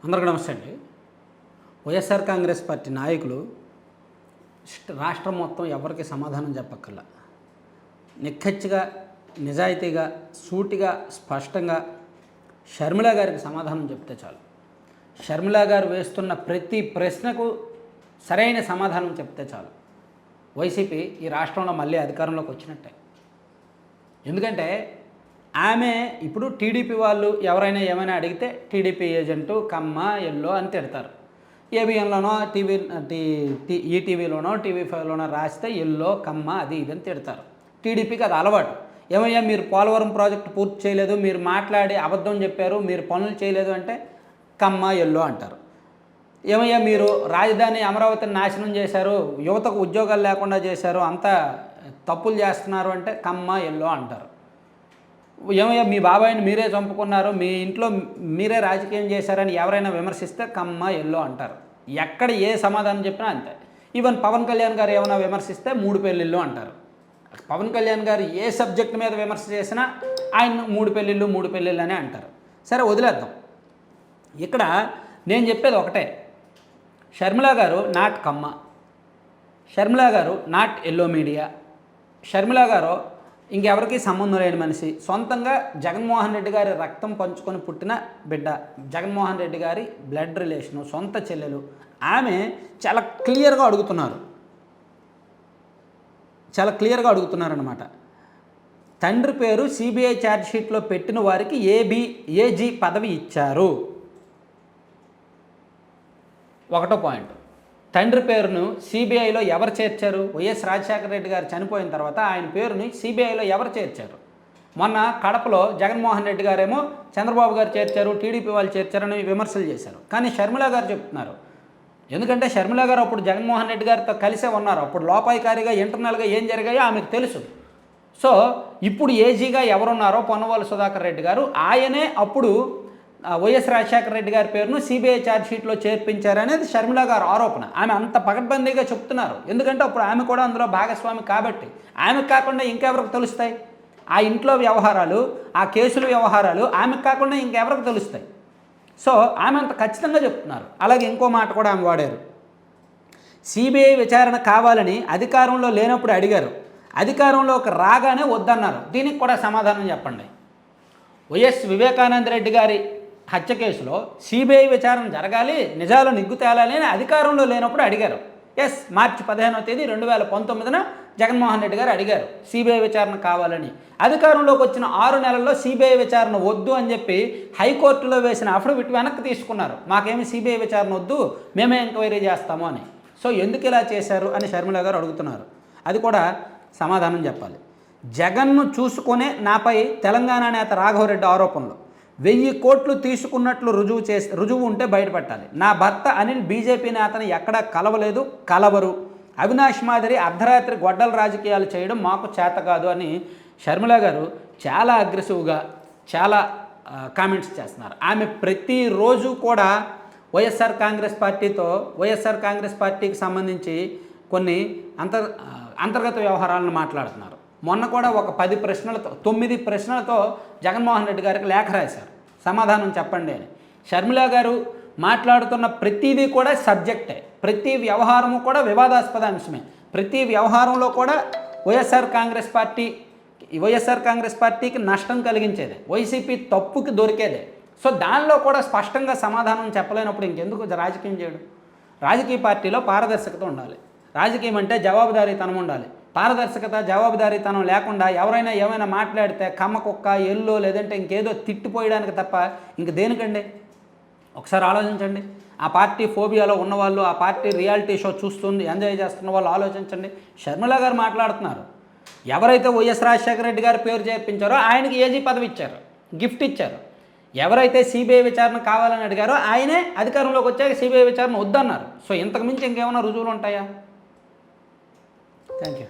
అందరికీ నమస్తే అండి. వైఎస్ఆర్ కాంగ్రెస్ పార్టీ నాయకులు రాష్ట్రం మొత్తం ఎవరికి సమాధానం చెప్పక్కర్లా, నిక్కచ్చిగా నిజాయితీగా సూటిగా స్పష్టంగా షర్మిల గారికి సమాధానం చెప్తే చాలు. షర్మిల గారు వేస్తున్న ప్రతి ప్రశ్నకు సరైన సమాధానం చెప్తే చాలు. వైసీపీ ఈ రాష్ట్రంలో మళ్ళీ అధికారంలోకి వచ్చినట్టే. ఎందుకంటే ఆమె ఇప్పుడు టీడీపీ వాళ్ళు ఎవరైనా ఏమైనా అడిగితే టీడీపీ ఏజెంటు కమ్మ ఎల్లో అని తిడతారు. ఏబిఎన్లోనో ఈటీవీలోనో టీవీ5లోనో రాస్తే ఎల్లో కమ్మ అది ఇదని తిడతారు. టీడీపీకి అది అలవాటు. ఏమయ్యా మీరు పోలవరం ప్రాజెక్టు పూర్తి చేయలేదు, మీరు మాట్లాడి అబద్ధం చెప్పారు, మీరు పనులు చేయలేదు అంటే కమ్మ ఎల్లో అంటారు. ఏమయ్యా మీరు రాజధాని అమరావతిని నాశనం చేశారు, యువతకు ఉద్యోగాలు లేకుండా చేశారు, అంతా తప్పులు చేస్తున్నారు అంటే కమ్మ ఎల్లో అంటారు. ఏమయ్యా మీ బాబాయిని మీరే చంపుకున్నారు, మీ ఇంట్లో మీరే రాజకీయం చేశారని ఎవరైనా విమర్శిస్తే కమ్మ ఎల్లో అంటారు. ఎక్కడ ఏ సమాధానం చెప్పినా అంతే. ఈవెన్ పవన్ కళ్యాణ్ గారు ఏమైనా విమర్శిస్తే మూడు పెళ్ళిళ్ళు అంటారు. పవన్ కళ్యాణ్ గారు ఏ సబ్జెక్ట్ మీద విమర్శ చేసినా ఆయన మూడు పెళ్ళిళ్ళు అనే అంటారు. సరే వదిలేద్దాం. ఇక్కడ నేను చెప్పేది ఒకటే, షర్మిల గారు నాట్ కమ్మ, షర్మిల గారు నాట్ ఎల్లో మీడియా, షర్మిల గారు ఇంకెవరికి సంబంధం లేని మనిషి, సొంతంగా జగన్మోహన్ రెడ్డి గారి రక్తం పంచుకొని పుట్టిన బిడ్డ, జగన్మోహన్ రెడ్డి గారి బ్లడ్ రిలేషను, సొంత చెల్లెలు. ఆమె చాలా క్లియర్గా అడుగుతున్నారనమాట. తండ్రి పేరు సిబిఐ ఛార్జ్షీట్లో పెట్టిన వారికి ఏజీ పదవి ఇచ్చారు. ఒకటో పాయింట్, తండ్రి పేరును సిబిఐలో ఎవరు చేర్చారు? వైఎస్ రాజశేఖర రెడ్డి గారు చనిపోయిన తర్వాత ఆయన పేరుని సిబిఐలో ఎవరు చేర్చారు? మొన్న కడపలో జగన్మోహన్ రెడ్డి గారేమో చంద్రబాబు గారు చేర్చారు, టీడీపీ వాళ్ళు చేర్చారని విమర్శలు చేశారు. కానీ షర్మిల గారు చెప్తున్నారు, ఎందుకంటే షర్మిల గారు అప్పుడు జగన్మోహన్ రెడ్డి గారితో కలిసే ఉన్నారు. అప్పుడు లోపాయికారిగా ఇంటర్నల్గా ఏం జరిగాయో ఆమెకు తెలుసు. సో ఇప్పుడు ఏజీగా ఎవరున్నారో పొన్నవాళ్ళు సుధాకర్ రెడ్డి గారు, ఆయనే అప్పుడు వైఎస్ రాజశేఖర రెడ్డి గారి పేరును సిబిఐ ఛార్జ్షీట్లో చేర్పించారనేది షర్మిల గారు ఆరోపణ. ఆమె అంత పకడ్బందీగా చెప్తున్నారు ఎందుకంటే అప్పుడు ఆమె కూడా అందులో భాగస్వామి కాబట్టి. ఆమెకు కాకుండా ఇంకెవరికి తెలుస్తాయి? ఆ ఇంట్లో వ్యవహారాలు, ఆ కేసుల వ్యవహారాలు ఆమెకు కాకుండా ఇంకెవరికి తెలుస్తాయి? సో ఆమె అంత ఖచ్చితంగా చెప్తున్నారు. అలాగే ఇంకో మాట కూడా ఆమె వాడారు, సిబిఐ విచారణ కావాలని అధికారంలో లేనప్పుడు అడిగారు, అధికారంలోకి రాగానే వద్దన్నారు. దీనికి కూడా సమాధానం చెప్పండి. వైఎస్ వివేకానంద రెడ్డి గారి హత్య కేసులో సిబిఐ విచారణ జరగాలి, నిజాలు నిగ్గు తేలాలి అని అధికారంలో లేనప్పుడు అడిగారు. మార్చి 15వ తేదీ 2019 జగన్మోహన్ రెడ్డి గారు అడిగారు సిబిఐ విచారణ కావాలని. అధికారంలోకి వచ్చిన 6 నెలల్లో సిబిఐ విచారణ వద్దు అని చెప్పి హైకోర్టులో వేసిన అఫిడవిట్ వెనక్కి తీసుకున్నారు. మాకేమి సిబిఐ విచారణ వద్దు, మేమే ఎంక్వైరీ చేస్తాము అని. సో ఎందుకు ఇలా చేశారు అని షర్మిల గారు అడుగుతున్నారు. అది కూడా సమాధానం చెప్పాలి. జగన్ను చూసుకునే నాపై తెలంగాణ నేత రాఘవరెడ్డి ఆరోపణలు 1000 కోట్లు తీసుకున్నట్లు రుజువు ఉంటే బయటపెట్టాలి. నా భర్త అనిల్ బీజేపీ నేతను ఎక్కడా కలవలేదు, కలవరు. అవినాష్ మాదిరి అర్ధరాత్రి గొడ్డల రాజకీయాలు చేయడం మాకు చేత కాదు అని షర్మిల గారు చాలా అగ్రెసివ్గా చాలా కామెంట్స్ చేస్తున్నారు. ఆమె ప్రతిరోజు కూడా వైఎస్ఆర్ కాంగ్రెస్ పార్టీకి సంబంధించి కొన్ని అంతర్గత వ్యవహారాలను మాట్లాడుతున్నారు. మొన్న కూడా ఒక 9 ప్రశ్నలతో జగన్మోహన్ రెడ్డి గారికి లేఖ రాశారు, సమాధానం చెప్పండి అని. షర్మిల గారు మాట్లాడుతున్న ప్రతిదీ కూడా సబ్జెక్టే, ప్రతి వ్యవహారము కూడా వివాదాస్పద అంశమే, ప్రతి వ్యవహారంలో కూడా వైఎస్ఆర్ కాంగ్రెస్ పార్టీకి నష్టం కలిగించేదే, వైసీపీ తప్పుకి దొరికేదే. సో దానిలో కూడా స్పష్టంగా సమాధానం చెప్పలేనప్పుడు ఇంకెందుకు రాజకీయం చేయడం? రాజకీయ పార్టీలో పారదర్శకత ఉండాలి, రాజకీయం అంటే జవాబుదారీతనం ఉండాలి. పారదర్శకత జవాబుదారీతనం లేకుండా ఎవరైనా ఏమైనా మాట్లాడితే కమ్మ కుక్క ఎల్లో లేదంటే ఇంకేదో తిట్టిపోయడానికి తప్ప ఇంక దేనికండి? ఒకసారి ఆలోచించండి. ఆ పార్టీ ఫోబియాలో ఉన్నవాళ్ళు, ఆ పార్టీ రియాలిటీ షో చూస్తుంది ఎంజాయ్ చేస్తున్న వాళ్ళు ఆలోచించండి. షర్మిల గారు మాట్లాడుతున్నారు, ఎవరైతే వైఎస్ రాజశేఖర రెడ్డి గారి పేరు చేర్పించారో ఆయనకి ఏజీ పదవి ఇచ్చారు, గిఫ్ట్ ఇచ్చారు. ఎవరైతే సిబిఐ విచారణ కావాలని అడిగారో ఆయనే అధికారంలోకి వచ్చాక సిబిఐ విచారణ వద్దన్నారు. సో ఇంతకు మించి ఇంకేమైనా రుజువులు ఉంటాయా? Thank you.